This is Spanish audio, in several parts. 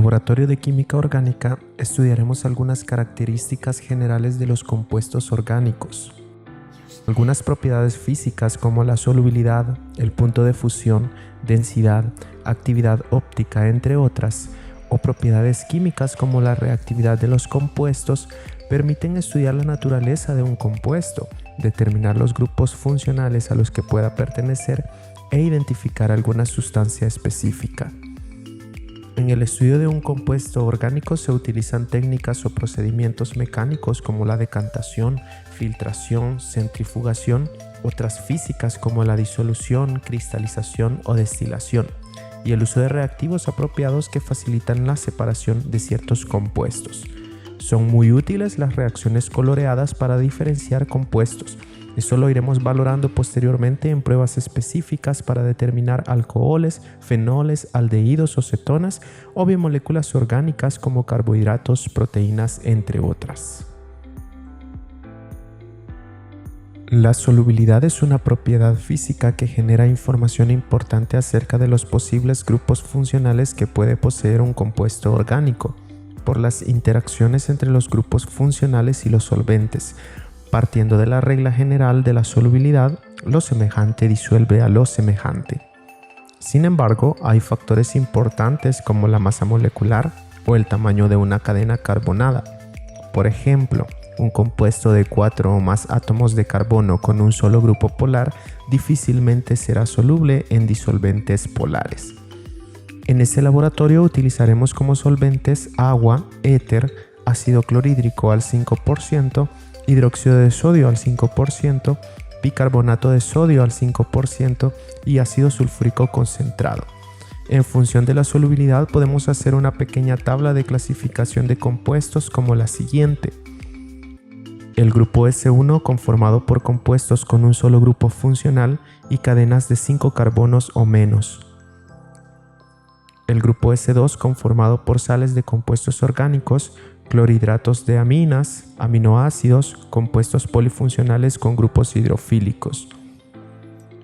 laboratorio de química orgánica estudiaremos algunas características generales de los compuestos orgánicos, algunas propiedades físicas como la solubilidad, el punto de fusión, densidad, actividad óptica, entre otras, o propiedades químicas como la reactividad de los compuestos. Permiten estudiar la naturaleza de un compuesto, determinar los grupos funcionales a los que pueda pertenecer e identificar alguna sustancia específica. En el estudio de un compuesto orgánico se utilizan técnicas o procedimientos mecánicos como la decantación, filtración, centrifugación, otras físicas como la disolución, cristalización o destilación, y el uso de reactivos apropiados que facilitan la separación de ciertos compuestos. Son muy útiles las reacciones coloreadas para diferenciar compuestos. Esto lo iremos valorando posteriormente en pruebas específicas para determinar alcoholes, fenoles, aldehídos o cetonas, o bien moléculas orgánicas como carbohidratos, proteínas, entre otras. La solubilidad es una propiedad física que genera información importante acerca de los posibles grupos funcionales que puede poseer un compuesto orgánico, por las interacciones entre los grupos funcionales y los solventes. Partiendo de la regla general de la solubilidad, lo semejante disuelve a lo semejante. Sin embargo, hay factores importantes como la masa molecular o el tamaño de una cadena carbonada. Por ejemplo, un compuesto de 4 o más átomos de carbono con un solo grupo polar difícilmente será soluble en disolventes polares. En este laboratorio utilizaremos como solventes agua, éter, ácido clorhídrico al 5%, hidróxido de sodio al 5%, bicarbonato de sodio al 5% y ácido sulfúrico concentrado. En función de la solubilidad podemos hacer una pequeña tabla de clasificación de compuestos como la siguiente. El grupo S1 conformado por compuestos con un solo grupo funcional y cadenas de 5 carbonos o menos. El grupo S2 conformado por sales de compuestos orgánicos, clorhidratos de aminas, aminoácidos, compuestos polifuncionales con grupos hidrofílicos.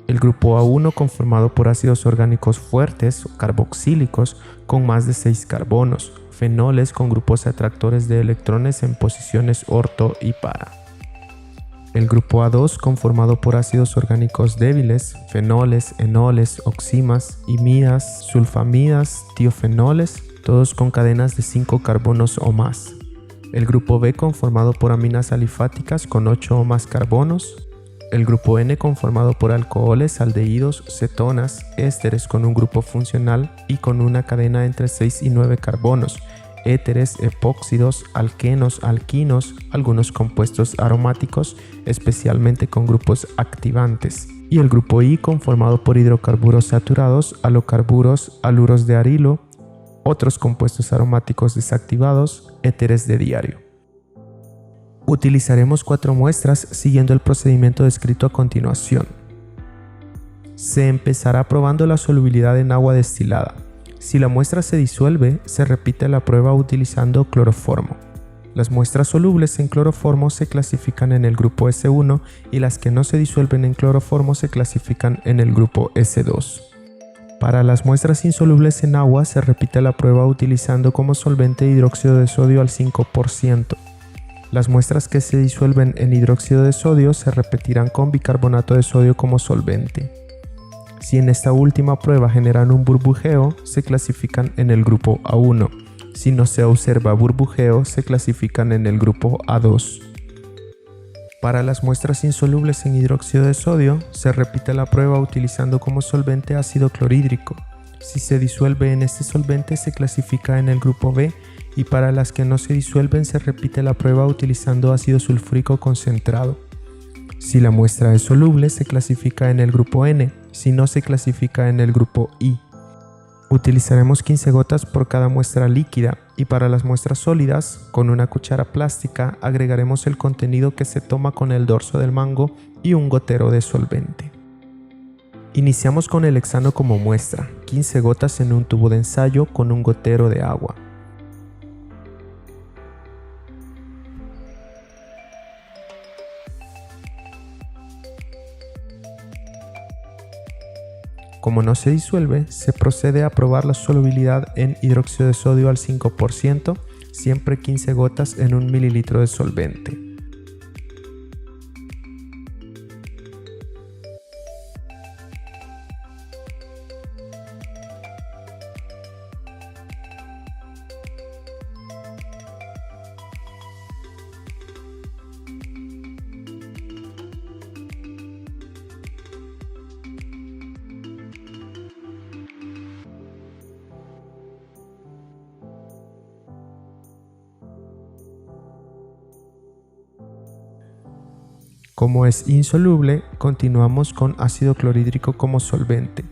El grupo A1 conformado por ácidos orgánicos fuertes o carboxílicos con más de 6 carbonos, fenoles con grupos atractores de electrones en posiciones orto y para. El grupo A2 conformado por ácidos orgánicos débiles, fenoles, enoles, oximas, imidas, sulfamidas, tiofenoles, todos con cadenas de 5 carbonos o más. El grupo B conformado por aminas alifáticas con 8 o más carbonos. El grupo N conformado por alcoholes, aldehídos, cetonas, ésteres con un grupo funcional y con una cadena entre 6 y 9 carbonos, éteres, epóxidos, alquenos, alquinos, algunos compuestos aromáticos, especialmente con grupos activantes. Y el grupo I conformado por hidrocarburos saturados, halocarburos, haluros de arilo, otros compuestos aromáticos desactivados, éteres de diario. Utilizaremos 4 muestras siguiendo el procedimiento descrito a continuación. Se empezará probando la solubilidad en agua destilada. Si la muestra se disuelve, se repite la prueba utilizando cloroformo. Las muestras solubles en cloroformo se clasifican en el grupo S1 y las que no se disuelven en cloroformo se clasifican en el grupo S2. Para las muestras insolubles en agua se repite la prueba utilizando como solvente hidróxido de sodio al 5%. Las muestras que se disuelven en hidróxido de sodio se repetirán con bicarbonato de sodio como solvente. Si en esta última prueba generan un burbujeo, se clasifican en el grupo A1. Si no se observa burbujeo, se clasifican en el grupo A2. Para las muestras insolubles en hidróxido de sodio, se repite la prueba utilizando como solvente ácido clorhídrico. Si se disuelve en este solvente, se clasifica en el grupo B, y para las que no se disuelven, se repite la prueba utilizando ácido sulfúrico concentrado. Si la muestra es soluble, se clasifica en el grupo N, si no, se clasifica en el grupo I. Utilizaremos 15 gotas por cada muestra líquida y para las muestras sólidas, con una cuchara plástica, agregaremos el contenido que se toma con el dorso del mango y un gotero de solvente. Iniciamos con el hexano como muestra, 15 gotas en un tubo de ensayo con un gotero de agua. Como no se disuelve, se procede a probar la solubilidad en hidróxido de sodio al 5%, siempre 15 gotas en 1 mililitro de solvente. Como es insoluble, continuamos con ácido clorhídrico como solvente.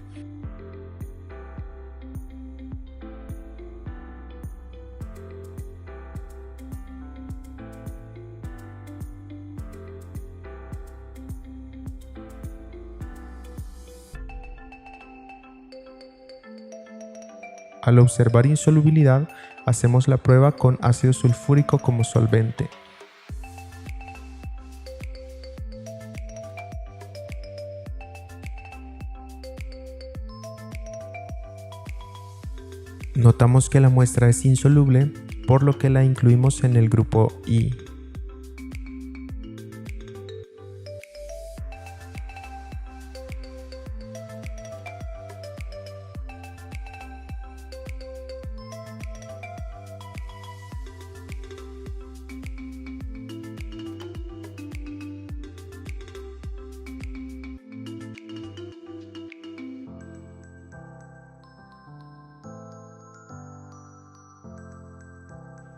Al observar insolubilidad, hacemos la prueba con ácido sulfúrico como solvente. Notamos que la muestra es insoluble, por lo que la incluimos en el grupo I.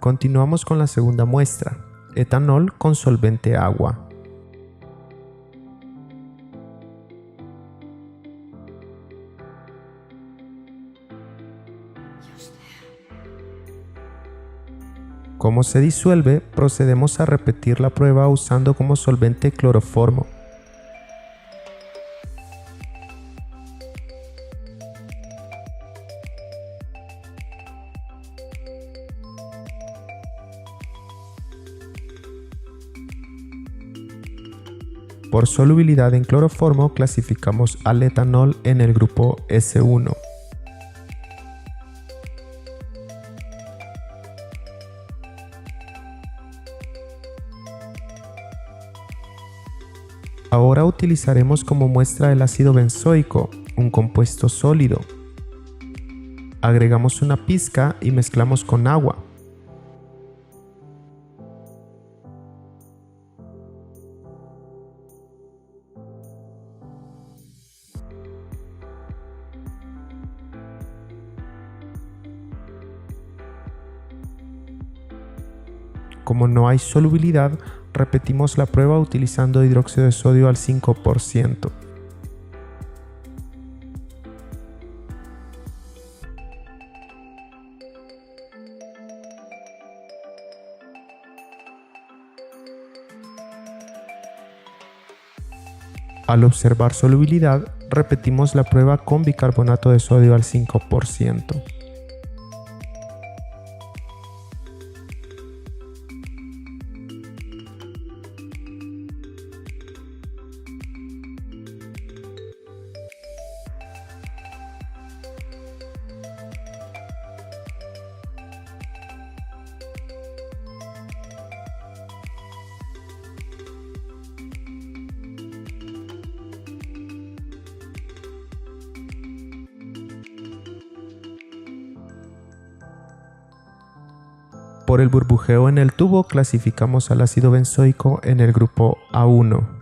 Continuamos con la segunda muestra, etanol con solvente agua. Como se disuelve, procedemos a repetir la prueba usando como solvente cloroformo. Por solubilidad en cloroformo clasificamos al etanol en el grupo S1. Ahora utilizaremos como muestra el ácido benzoico, un compuesto sólido. Agregamos una pizca y mezclamos con agua. Como no hay solubilidad, repetimos la prueba utilizando hidróxido de sodio al 5%. Al observar solubilidad, repetimos la prueba con bicarbonato de sodio al 5%. Por el burbujeo en el tubo clasificamos al ácido benzoico en el grupo A1.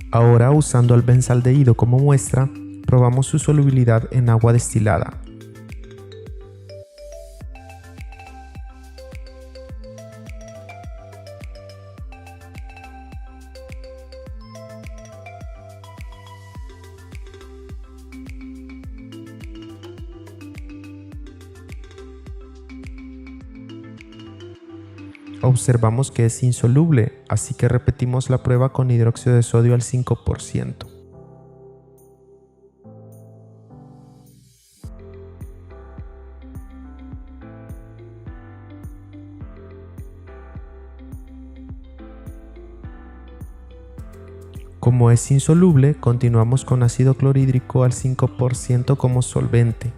Ahora, usando el benzaldehído como muestra, probamos su solubilidad en agua destilada. Observamos que es insoluble, así que repetimos la prueba con hidróxido de sodio al 5%. Como es insoluble, continuamos con ácido clorhídrico al 5% como solvente.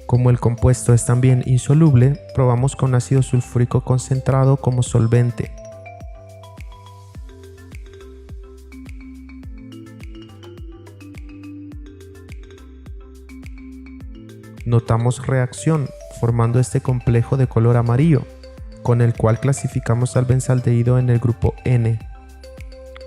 Como el compuesto es también insoluble, probamos con ácido sulfúrico concentrado como solvente. Notamos reacción, formando este complejo de color amarillo, con el cual clasificamos al benzaldehído en el grupo N.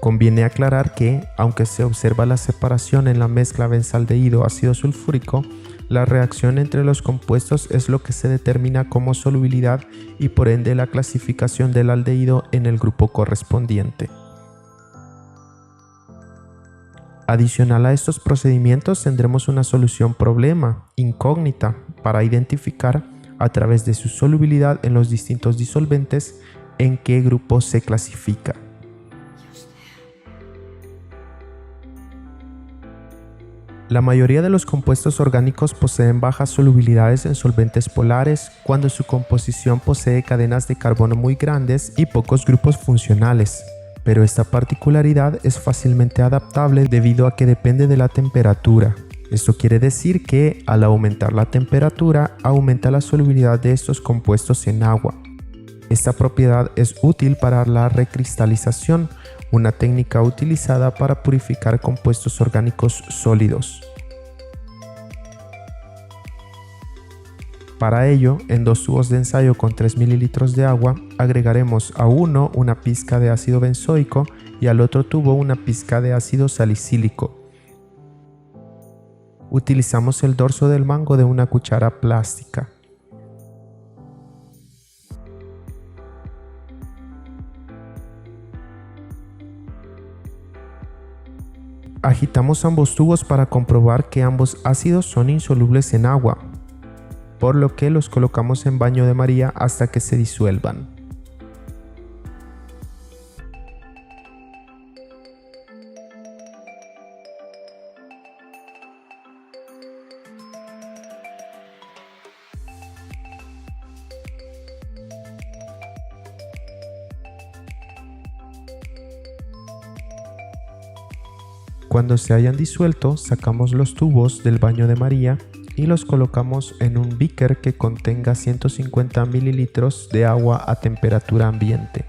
Conviene aclarar que, aunque se observa la separación en la mezcla benzaldehído-ácido sulfúrico, la reacción entre los compuestos es lo que se determina como solubilidad y por ende la clasificación del aldehído en el grupo correspondiente. Adicional a estos procedimientos tendremos una solución problema, incógnita, para identificar a través de su solubilidad en los distintos disolventes en qué grupo se clasifica. La mayoría de los compuestos orgánicos poseen bajas solubilidades en solventes polares cuando su composición posee cadenas de carbono muy grandes y pocos grupos funcionales. Pero esta particularidad es fácilmente adaptable debido a que depende de la temperatura. Esto quiere decir que al aumentar la temperatura, aumenta la solubilidad de estos compuestos en agua. Esta propiedad es útil para la recristalización, una técnica utilizada para purificar compuestos orgánicos sólidos. Para ello, en 2 tubos de ensayo con 3 ml de agua, agregaremos a uno una pizca de ácido benzoico y al otro tubo una pizca de ácido salicílico. Utilizamos el dorso del mango de una cuchara plástica. Agitamos ambos tubos para comprobar que ambos ácidos son insolubles en agua, por lo que los colocamos en baño de María hasta que se disuelvan. Cuando se hayan disuelto, sacamos los tubos del baño de María y los colocamos en un beaker que contenga 150 ml de agua a temperatura ambiente.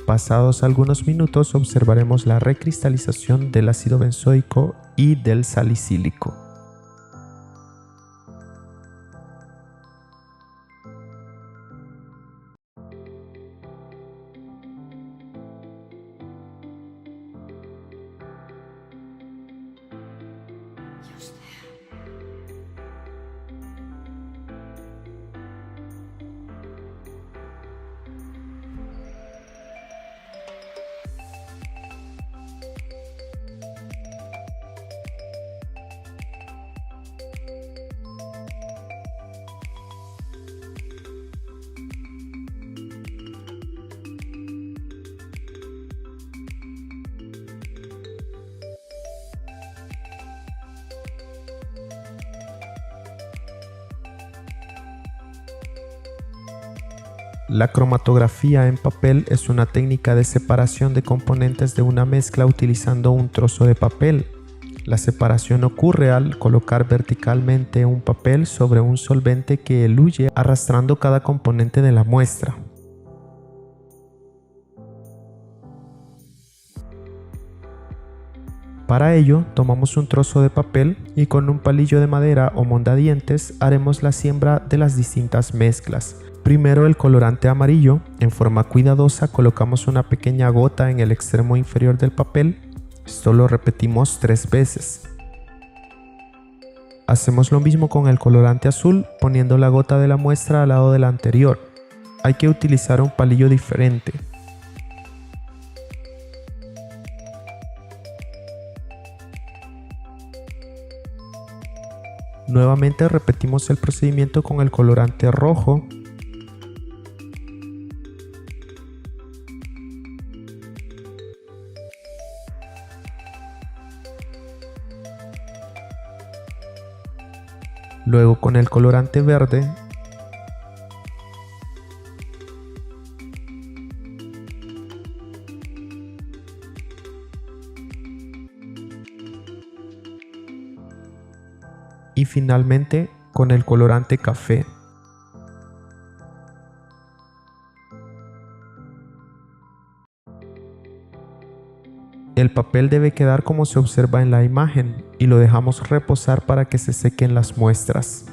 Pasados algunos minutos observaremos la recristalización del ácido benzoico y del salicílico. La cromatografía en papel es una técnica de separación de componentes de una mezcla utilizando un trozo de papel. La separación ocurre al colocar verticalmente un papel sobre un solvente que eluye arrastrando cada componente de la muestra. Para ello, tomamos un trozo de papel y con un palillo de madera o mondadientes haremos la siembra de las distintas mezclas. Primero el colorante amarillo. En forma cuidadosa colocamos una pequeña gota en el extremo inferior del papel. Esto lo repetimos 3 veces. Hacemos lo mismo con el colorante azul, poniendo la gota de la muestra al lado de la anterior. Hay que utilizar un palillo diferente. Nuevamente repetimos el procedimiento con el colorante rojo. Luego con el colorante verde. Y finalmente con el colorante café. El papel debe quedar como se observa en la imagen y lo dejamos reposar para que se sequen las muestras.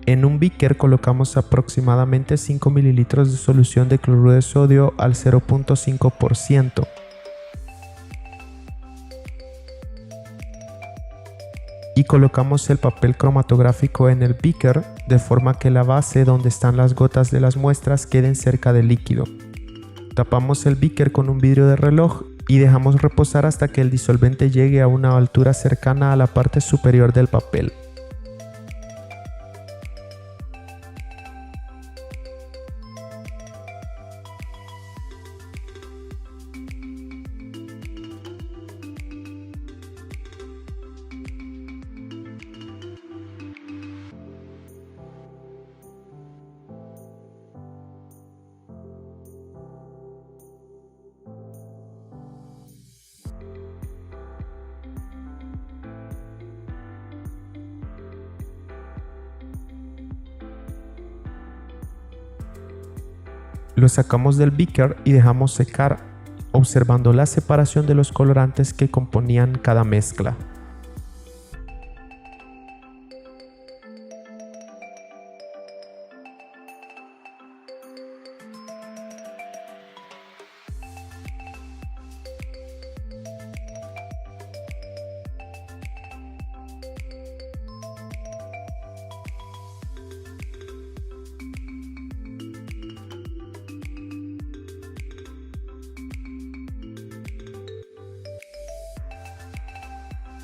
En un beaker colocamos aproximadamente 5 ml de solución de cloruro de sodio al 0.5%. Y colocamos el papel cromatográfico en el beaker de forma que la base donde están las gotas de las muestras queden cerca del líquido. Tapamos el beaker con un vidrio de reloj y dejamos reposar hasta que el disolvente llegue a una altura cercana a la parte superior del papel. Lo sacamos del beaker y dejamos secar, observando la separación de los colorantes que componían cada mezcla.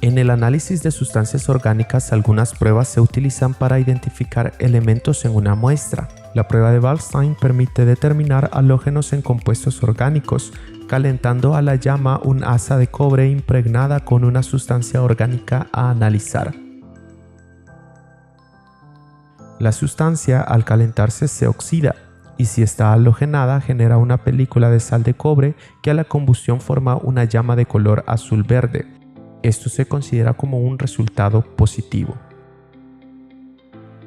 En el análisis de sustancias orgánicas, algunas pruebas se utilizan para identificar elementos en una muestra. La prueba de Waldstein permite determinar halógenos en compuestos orgánicos, calentando a la llama un asa de cobre impregnada con una sustancia orgánica a analizar. La sustancia, al calentarse, se oxida, y si está halogenada genera una película de sal de cobre que a la combustión forma una llama de color azul-verde. Esto se considera como un resultado positivo.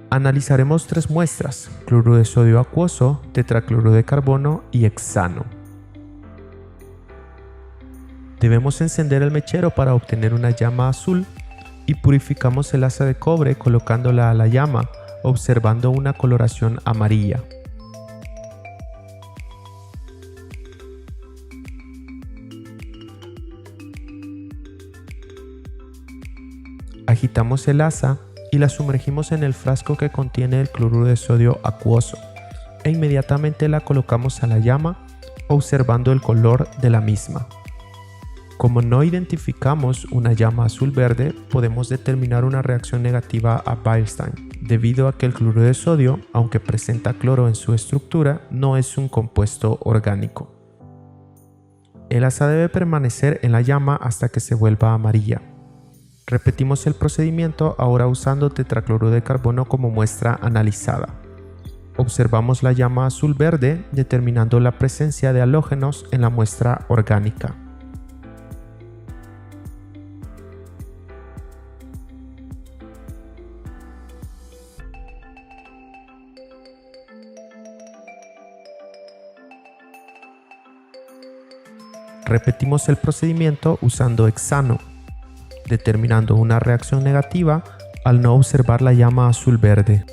Analizaremos 3 muestras: cloruro de sodio acuoso, tetracloruro de carbono y hexano. Debemos encender el mechero para obtener una llama azul y purificamos el asa de cobre colocándola a la llama, observando una coloración amarilla. Agitamos el asa y la sumergimos en el frasco que contiene el cloruro de sodio acuoso e inmediatamente la colocamos a la llama, observando el color de la misma. Como no identificamos una llama azul-verde, podemos determinar una reacción negativa a Waldstein, debido a que el cloruro de sodio, aunque presenta cloro en su estructura, no es un compuesto orgánico. El asa debe permanecer en la llama hasta que se vuelva amarilla. Repetimos el procedimiento ahora usando tetracloruro de carbono como muestra analizada. Observamos la llama azul-verde determinando la presencia de halógenos en la muestra orgánica. Repetimos el procedimiento usando hexano, determinando una reacción negativa al no observar la llama azul-verde.